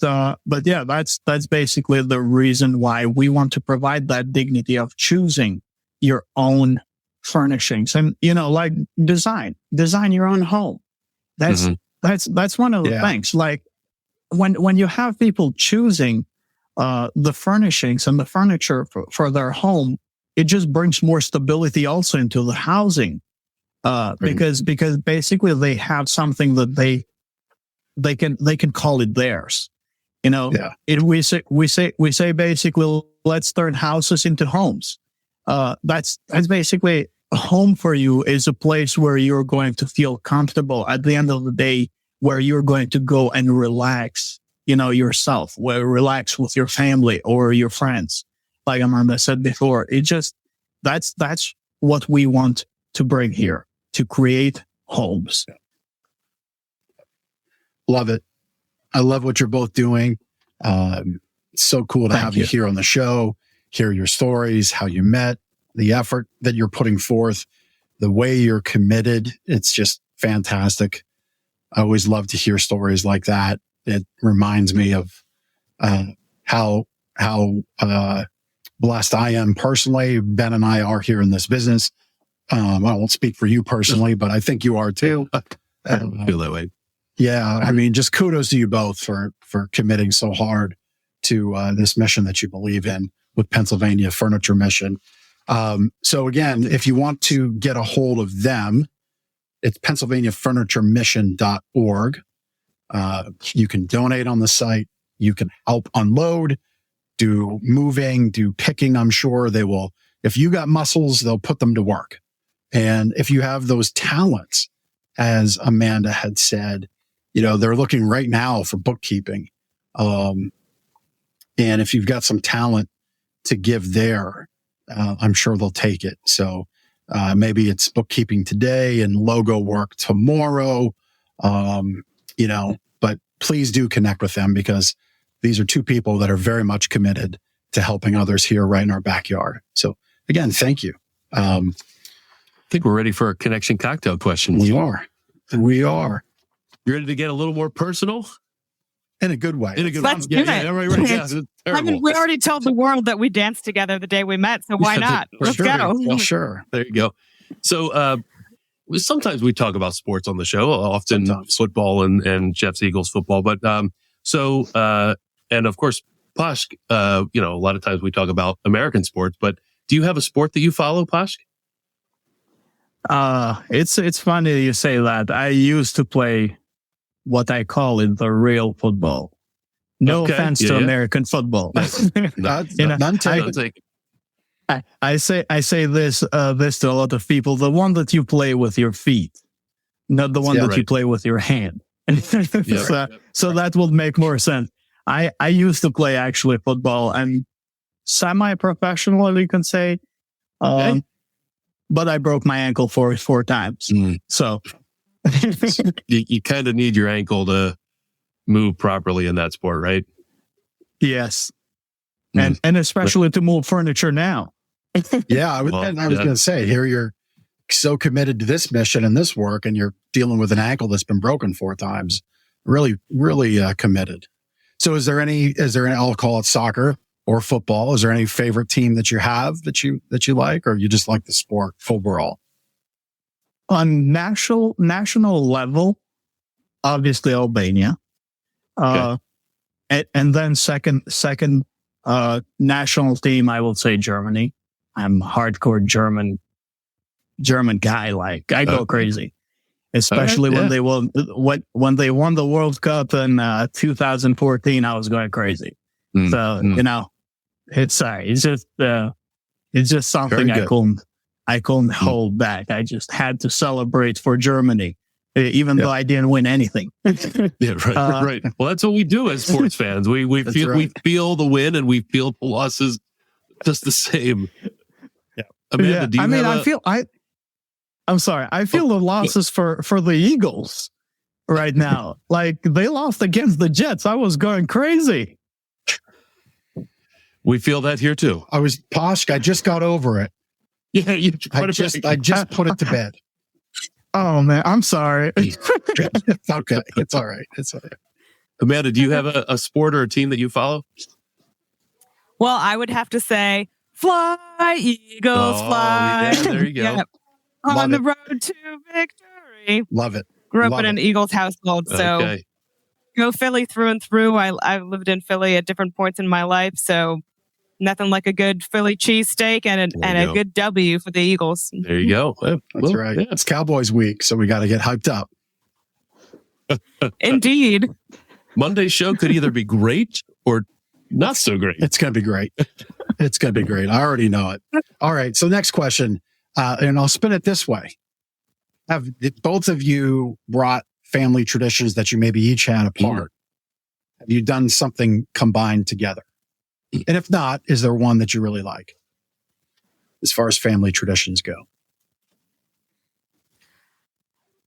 yeah, that's basically the reason why we want to provide that dignity of choosing your own furnishings and, like design your own home. That's one of the things. Like when you have people choosing, the furnishings and the furniture for their home, it just brings more stability also into the housing. Because basically they have something that they can call it theirs. We say basically, let's turn houses into homes. That's basically a home for you is a place where you're going to feel comfortable at the end of the day, where you're going to go and relax, yourself, where relax with your family or your friends. Like Amanda said before, that's what we want to bring here, to create homes. Love it. I love what you're both doing. So cool to have you here on the show, hear your stories, how you met, the effort that you're putting forth, the way you're committed. It's just fantastic. I always love to hear stories like that. It reminds me of how blessed I am personally. Ben and I are here in this business. I won't speak for you personally, but I think you are too. I feel that way. Yeah. I mean, just kudos to you both for committing so hard to this mission that you believe in with Pennsylvania Furniture Mission. So again, if you want to get a hold of them, it's PennsylvaniaFurnitureMission.org. You can donate on the site. You can help unload, do moving, do picking. I'm sure they will. If you got muscles, they'll put them to work. And if you have those talents, as Amanda had said, they're looking right now for bookkeeping. And if you've got some talent to give there, I'm sure they'll take it. So maybe it's bookkeeping today and logo work tomorrow, but please do connect with them, because these are two people that are very much committed to helping others here right in our backyard. So again, thank you. I think we're ready for a connection cocktail question. We are. You ready to get a little more personal? In a good way. Let's do it. Right. Yeah, I mean, we already told the world that we danced together the day we met, so why not? Let's go. Well, sure. There you go. So sometimes we talk about sports on the show, often football and Jeff's Eagles football. But and of course, Pashk, a lot of times we talk about American sports, but do you have a sport that you follow, Pashk? It's funny you say that. I used to play what I call it the real football. No offense to American football. I say this to a lot of people: the one that you play with your feet, not the one that you play with your hand. So that would make more sense. I used to play actually football, and semi-professional, you can say. But I broke my ankle four times. So you kind of need your ankle to move properly in that sport, right? Yes. And especially to move furniture now. Yeah, I was going to say, here so committed to this mission and this work, and you're dealing with an ankle that's been broken 4 times. Really, really committed. So is there any, I'll call it soccer or football. Is there any favorite team that you have that you like, or you just like the sport overall? On national level, obviously Albania. Okay. And then second national team, I will say Germany. I'm a hardcore German guy. Like I go crazy, especially when they won the World Cup in 2014. I was going crazy. So you know, it's just something I couldn't hold back. I just had to celebrate for Germany, even though I didn't win anything. Yeah, right. Well, that's what we do as sports fans. We feel the win and we feel the losses just the same. Yeah, Amanda, do you I'm sorry. I feel the losses for the Eagles right now. Like they lost against the Jets. I was going crazy. We feel that here too. Pashk. I just got over it. Yeah, I just put it to bed. Oh man, I'm sorry. It's okay. It's all right. Amanda, do you have a sport or a team that you follow? Well, I would have to say, fly, Eagles, fly. Yeah, there you go. Yep. On the road to victory. Love it. Grew up in an Eagles household, so go Philly through and through. I've lived in Philly at different points in my life, so nothing like a good Philly cheesesteak and a good W for the Eagles. There you go. That's right. Yeah. It's Cowboys week, so we got to get hyped up. Indeed. Monday's show could either be great or not so great. It's going to be great. It's going to be great. I already know it. All right. So next question, and I'll spin it this way. Have both of you brought family traditions that you maybe each had apart? Have you done something combined together? And if not, is there one that you really like as far as family traditions go?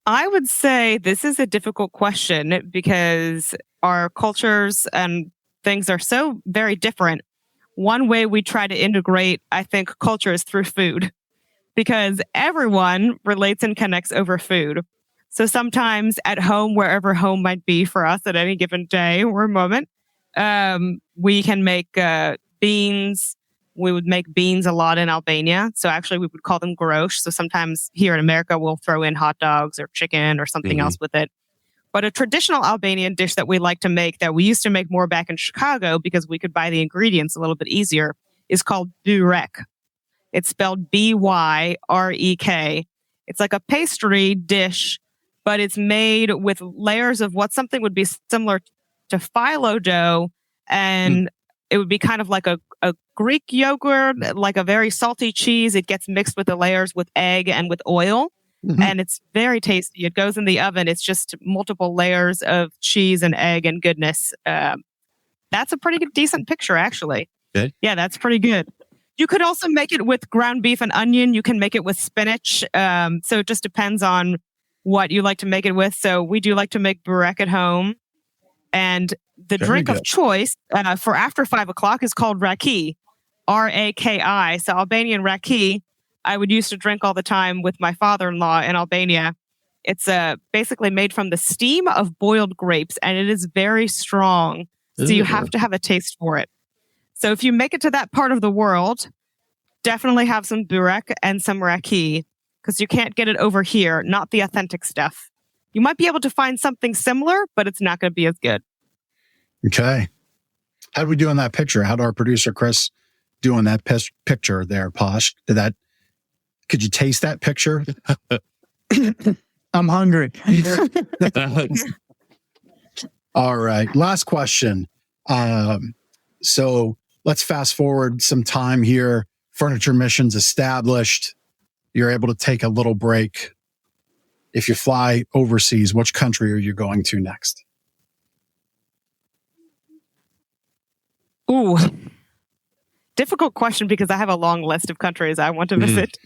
I would say this is a difficult question because our cultures and things are so very different. One way we try to integrate, I think, culture is through food, because everyone relates and connects over food. So sometimes at home, wherever home might be for us at any given day or moment, we can make beans. We would make beans a lot in Albania. So actually, we would call them grosh. So sometimes here in America, we'll throw in hot dogs or chicken or something else with it. But a traditional Albanian dish that we like to make, that we used to make more back in Chicago because we could buy the ingredients a little bit easier, is called burek. It's spelled Byrek. It's like a pastry dish, but it's made with layers of what something would be similar to phyllo dough, and it would be kind of like a Greek yogurt, like a very salty cheese. It gets mixed with the layers with egg and with oil, and it's very tasty. It goes in the oven. It's just multiple layers of cheese and egg and goodness. That's a pretty good, decent picture, actually. Okay. Yeah, that's pretty good. You could also make it with ground beef and onion. You can make it with spinach. So it just depends on what you like to make it with. So we do like to make burek at home. And the drink of choice for after 5 o'clock is called raki, R-A-K-I. So Albanian raki, I would used to drink all the time with my father-in-law in Albania. It's basically made from the steam of boiled grapes, and it is very strong. So you have to have a taste for it. So if you make it to that part of the world, definitely have some burek and some raki, because you can't get it over here, not the authentic stuff. You might be able to find something similar, but it's not going to be as good. Okay. How do we do on that picture? How did our producer Chris do on that picture there, Pashk? Could you taste that picture? I'm hungry. All right. Last question. So let's fast forward some time here. Furniture mission's established. You're able to take a little break. If you fly overseas, which country are you going to next? Ooh, difficult question, because I have a long list of countries I want to visit.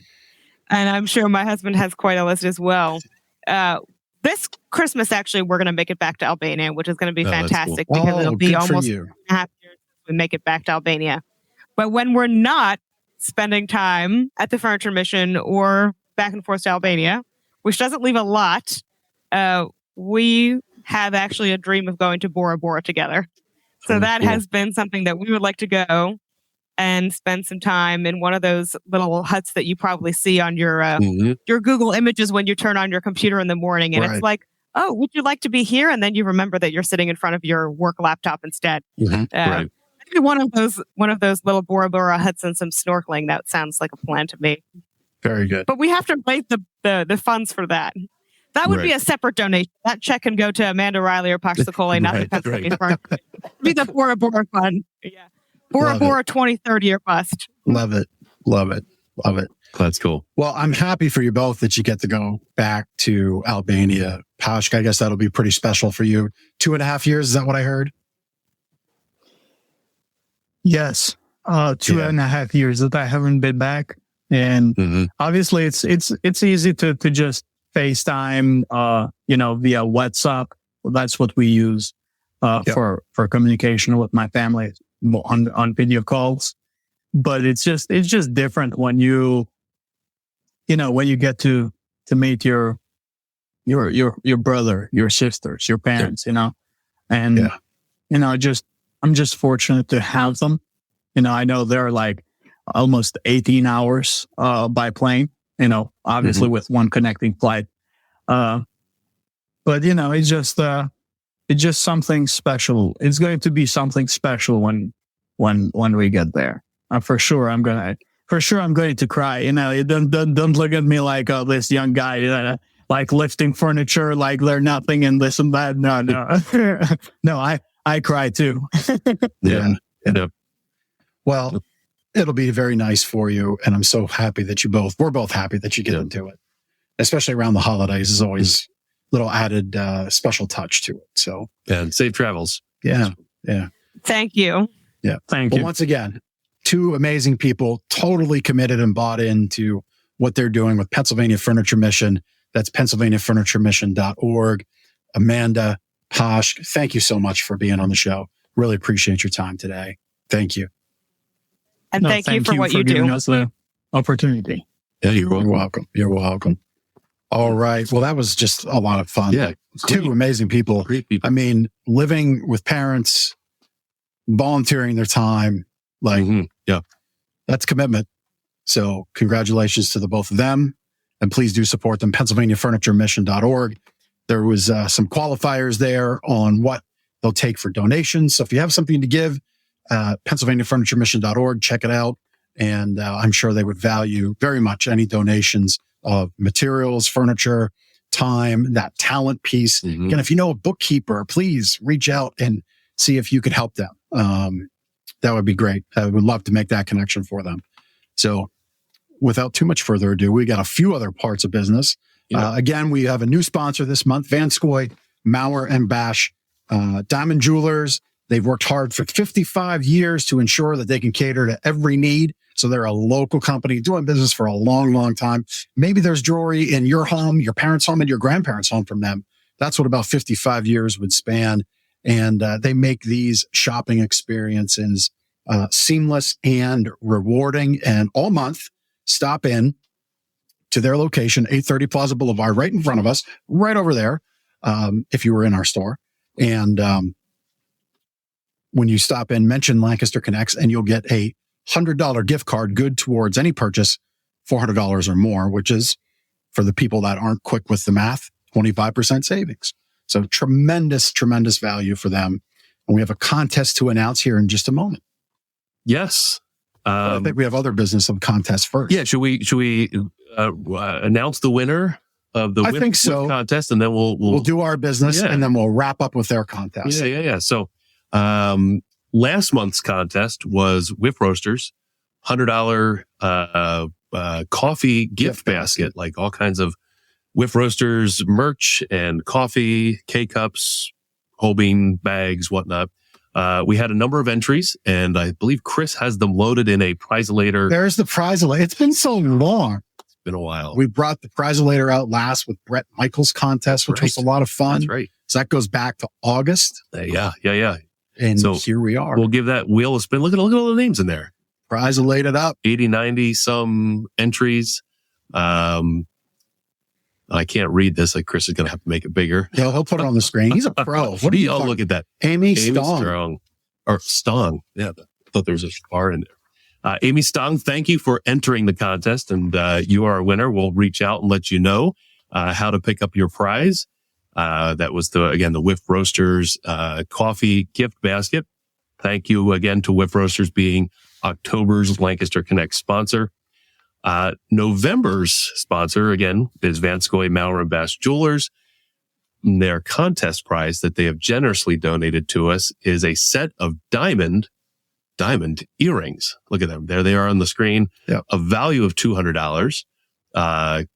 And I'm sure my husband has quite a list as well. This Christmas, actually, we're going to make it back to Albania, which is going to be fantastic, cool. because it'll be almost 2.5 years we make it back to Albania. But when we're not spending time at the Furniture Mission or back and forth to Albania, which doesn't leave a lot. We have actually a dream of going to Bora Bora together. So that has been something that we would like to go and spend some time in one of those little huts that you probably see on your Google Images when you turn on your computer in the morning. And it's like, oh, would you like to be here? And then you remember that you're sitting in front of your work laptop instead. Maybe one of those little Bora Bora huts and some snorkeling. That sounds like a plan to me. Very good. But we have to raise the funds for that. That would be a separate donation. That check can go to Amanda Reilly or Pashk Sokoli, not the Pennsylvania Fund. Be the Bora Bora Fund. Yeah. Bora Bora 2030 or bust. Love it. Love it. Love it. That's cool. Well, I'm happy for you both that you get to go back to Albania. Pashk, I guess that'll be pretty special for you. 2.5 years, is that what I heard? Yes. 2.5 years that I haven't been back. And obviously it's easy to just FaceTime, via WhatsApp. That's what we use, for communication with my family on video calls. But it's just different when when you get to meet your brother, your sisters, your parents, and, I'm just fortunate to have them. I know they're like almost 18 hours, by plane, obviously with one connecting flight. But it's just something special. It's going to be something special when we get there. For sure, I'm going to cry. Don't look at me like this young guy, like lifting furniture, like they're nothing and this and that. No, no, I cry too. Yeah. Well, it'll be very nice for you, and I'm so happy that we're both happy that you get into it, especially around the holidays. Is always a little added special touch to it. So, and safe travels. Yeah. Thank you. Yeah, thank you. Once again, two amazing people, totally committed and bought into what they're doing with Pennsylvania Furniture Mission. That's PennsylvaniaFurnitureMission.org. Amanda, Pashk, thank you so much for being on the show. Really appreciate your time today. Thank you. And thank you for what you do. Giving us the opportunity. Yeah, you're welcome. You're welcome. All right. Well, that was just a lot of fun. Yeah. Two amazing people. Great people. I mean, living with parents, volunteering their time, that's commitment. So congratulations to the both of them. And please do support them, PennsylvaniaFurnitureMission.org. There was some qualifiers there on what they'll take for donations. So if you have something to give, PennsylvaniaFurnitureMission.org, check it out. And I'm sure they would value very much any donations of materials, furniture, time, that talent piece. Again, if you know a bookkeeper, please reach out and see if you could help them. That would be great. I would love to make that connection for them. So without too much further ado, we got a few other parts of business. Again, we have a new sponsor this month, Vanskoy, Maurer and Bash, Diamond Jewelers. They've worked hard for 55 years to ensure that they can cater to every need. So they're a local company doing business for a long, long time. Maybe there's jewelry in your home, your parents' home, and your grandparents' home from them. That's what about 55 years would span. And they make these shopping experiences seamless and rewarding. And all month, stop in to their location, 830 Plaza Boulevard, right in front of us, right over there, if you were in our store. And when you stop in, mention Lancaster Connects, and you'll get a $100 gift card good towards any purchase, $400 or more, which is, for the people that aren't quick with the math, 25% savings. So tremendous, tremendous value for them. And we have a contest to announce here in just a moment. Yes. I think we have other business of contests first. Yeah. Should we announce the winner of the whip contest, and then we'll do our business, and then we'll wrap up with their contest. Yeah. So, last month's contest was Whiff Roasters, $100 coffee gift basket, like all kinds of Whiff Roasters merch and coffee, K-cups, whole bean bags, whatnot. We had a number of entries, and I believe Chris has them loaded in a Prizelator. There's the Prizelator. It's been so long. It's been a while. We brought the Prizelator out last with Brett Michaels contest, which was a lot of fun. That's right. So that goes back to August. Yeah. And so here we are. We'll give that wheel a spin. Look at all the names in there. Prizelated up. 80, 90 some entries. I can't read this. Like Chris is going to have to make it bigger. Yeah, he'll put it on the screen. He's a pro. What do you all look at that? Amy Stong. Stong. Yeah, I thought there was a R in there. Amy Stong, thank you for entering the contest, and you are a winner. We'll reach out and let you know how to pick up your prize. That was the Whiff Roasters coffee gift basket. Thank you again to Whiff Roasters being October's Lancaster Connect sponsor. November's sponsor, again, is Vanscoy Maurer and Bash Jewelers. Their contest prize that they have generously donated to us is a set of diamond earrings. Look at them. There they are on the screen. Yep. A value of $200.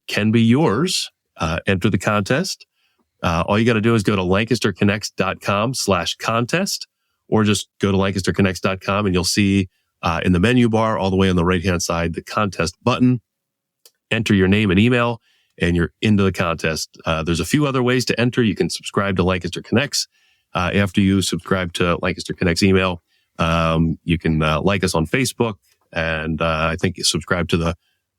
Can be yours. Enter the contest. All you got to do is go to lancasterconnects.com/contest, or just go to lancasterconnects.com and you'll see in the menu bar all the way on the right-hand side, the contest button. Enter your name and email, and you're into the contest. There's a few other ways to enter. You can subscribe to Lancaster Connects. After you subscribe to Lancaster Connects email, you can like us on Facebook, and I think you subscribe to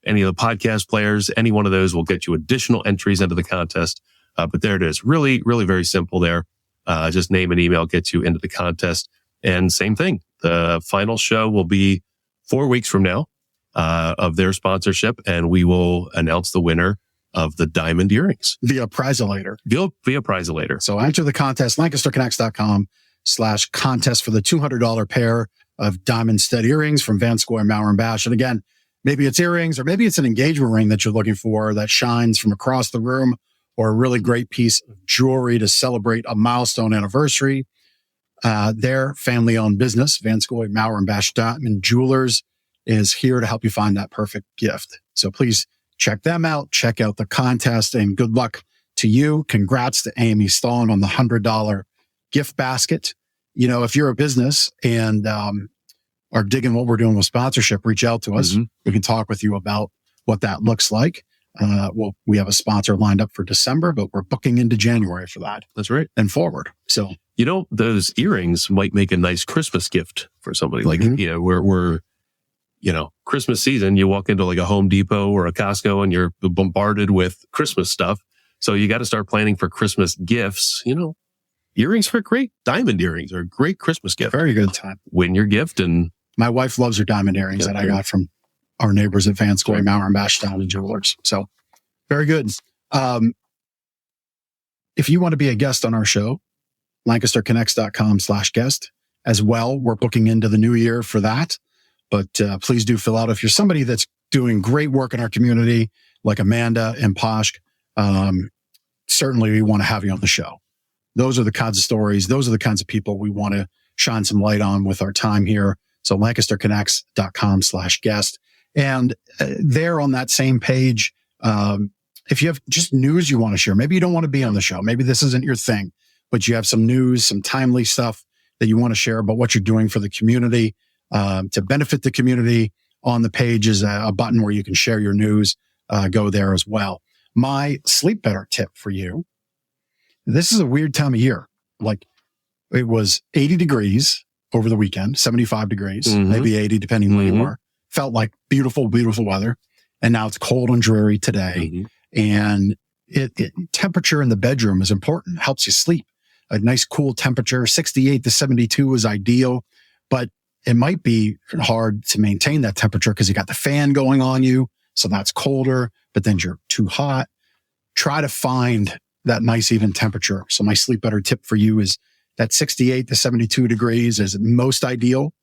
any of the podcast players. Any one of those will get you additional entries into the contest. But there it is. Really, really very simple there. Just name and email gets you into the contest. And same thing. The final show will be 4 weeks from now of their sponsorship, and we will announce the winner of the diamond earrings via Prizolator. Via Prizolator. So enter the contest, lancasterconnects.com/contest for the $200 pair of diamond stud earrings from Vanscoy, Maurer and Bash. And again, maybe it's earrings, or maybe it's an engagement ring that you're looking for that shines from across the room, or a really great piece of jewelry to celebrate a milestone anniversary. Their family-owned business, Vanscoy Maurer and Bash Diamond Jewelers, is here to help you find that perfect gift. So please check them out. Check out the contest, and good luck to you. Congrats to Amy Stone on the $100 gift basket. You know, if you're a business and are digging what we're doing with sponsorship, reach out to us. Mm-hmm. We can talk with you about what that looks like. We have a sponsor lined up for December, but we're booking into January for that. That's right. And forward. So, you know, those earrings might make a nice Christmas gift for somebody. Like, we're Christmas season, you walk into like a Home Depot or a Costco and you're bombarded with Christmas stuff. So you got to start planning for Christmas gifts. You know, earrings are great. Diamond earrings are a great Christmas gift. Very good time. Win your gift. And my wife loves her diamond earrings that I got from our neighbors at Vanscoy, Maurer and Bash Diamond Jewelers. So very good. If you want to be a guest on our show, lancasterconnects.com/guest as well. We're booking into the new year for that. But please do fill out. If you're somebody that's doing great work in our community, like Amanda and Pashk, certainly we want to have you on the show. Those are the kinds of stories. Those are the kinds of people we want to shine some light on with our time here. So lancasterconnects.com/guest. And there on that same page, if you have just news you want to share, maybe you don't want to be on the show. Maybe this isn't your thing, but you have some news, some timely stuff that you want to share about what you're doing for the community. To benefit the community, on the page is a button where you can share your news. Go there as well. My sleep better tip for you. This is a weird time of year. Like, it was 80 degrees over the weekend, 75 degrees, maybe 80, depending where you are. Felt like beautiful, beautiful weather. And now it's cold and dreary today. And temperature in the bedroom is important. Helps you sleep. A nice cool temperature, 68 to 72 is ideal, but it might be hard to maintain that temperature because you got the fan going on you. So that's colder, but then you're too hot. Try to find that nice even temperature. So my sleep better tip for you is that 68 to 72 degrees is most ideal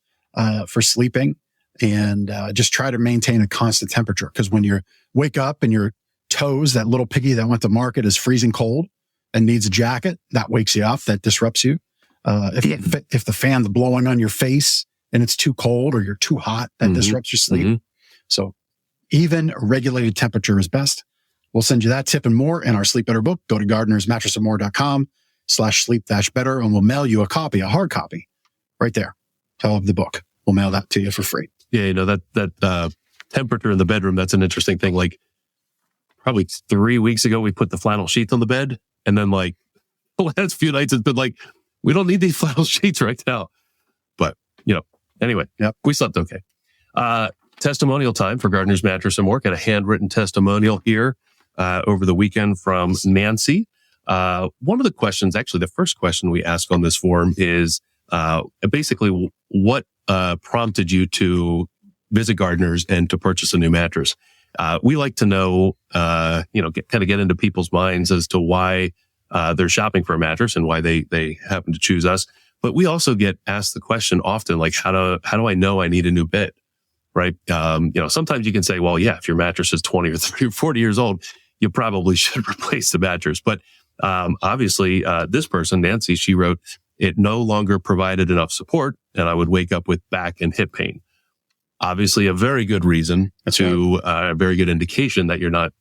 for sleeping. And just try to maintain a constant temperature, because when you wake up and your toes, that little piggy that went to market, is freezing cold and needs a jacket, that wakes you up, that disrupts you. If the fan's blowing on your face and it's too cold or you're too hot, that disrupts your sleep. So even regulated temperature is best. We'll send you that tip and more in our Sleep Better book. Go to gardenersmattressandmore.com/sleep-better, and we'll mail you a copy, a hard copy, right there of the book. We'll mail that to you for free. Yeah, you know, that temperature in the bedroom, that's an interesting thing. Like, probably 3 weeks ago, we put the flannel sheets on the bed, and then like the last few nights, it's been like, we don't need these flannel sheets right now. But, you know, anyway, we slept okay. testimonial time for Gardner's Mattress and More. Got a handwritten testimonial here over the weekend from Nancy. One of the questions, actually, the first question we ask on this form is basically what prompted you to visit Gardner's and to purchase a new mattress. We like to know, get into people's minds as to why they're shopping for a mattress and why they happen to choose us. But we also get asked the question often, like, how do I know I need a new bed? Right? Sometimes you can say, well, yeah, if your mattress is 20 or 30 or 40 years old, you probably should replace the mattress. But obviously, this person, Nancy, she wrote, it no longer provided enough support, and I would wake up with back and hip pain. Obviously, a very good reason a very good indication that you're not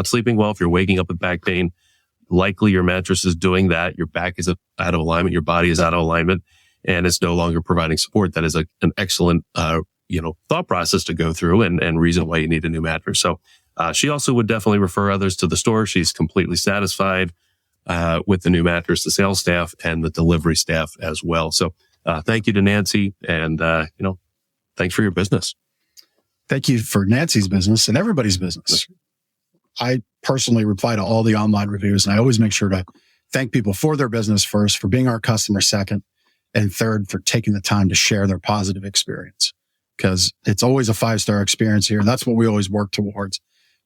sleeping well. If you're waking up with back pain, likely your mattress is doing that. Your back is out of alignment. Your body is out of alignment, and it's no longer providing support. That is an excellent, thought process to go through and reason why you need a new mattress. So, she also would definitely refer others to the store. She's completely satisfied with the new mattress, the sales staff, and the delivery staff as well. So, thank you to Nancy, and thanks for your business. Thank you for Nancy's business and everybody's business. I personally reply to all the online reviews, and I always make sure to thank people for their business first, for being our customer second, and third, for taking the time to share their positive experience. Because it's always a 5-star experience here. And that's what we always work towards.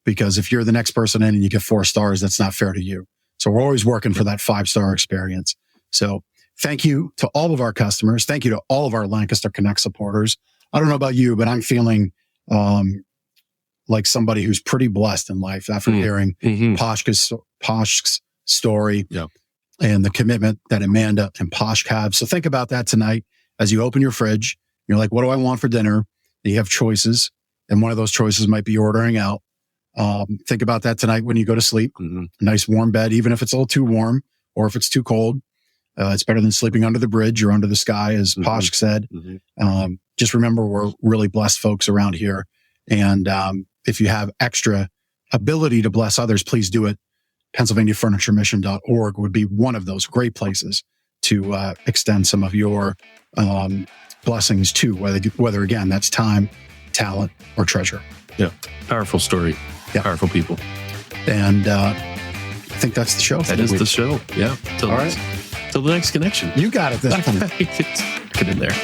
Because if you're the next person in and you get 4 stars, that's not fair to you. So we're always working for that 5-star experience. So thank you to all of our customers. Thank you to all of our Lancaster Connect supporters. I don't know about you, but I'm feeling like somebody who's pretty blessed in life after hearing Pashk's story and the commitment that Amanda and Pashk have. So think about that tonight as you open your fridge. You're like, what do I want for dinner? And you have choices. And one of those choices might be ordering out. Think about that tonight when you go to sleep. A nice warm bed, even if it's a little too warm or if it's too cold. It's better than sleeping under the bridge or under the sky, as Pashk said. Just remember, we're really blessed folks around here. And if you have extra ability to bless others, please do it. PennsylvaniaFurnitureMission.org would be one of those great places to extend some of your blessings to, whether again, that's time, talent, or treasure. Yeah. Powerful story. Yeah. Powerful people. And I think that's the show. That is the show. Yeah. Till the next connection. You got it this time. Get in there.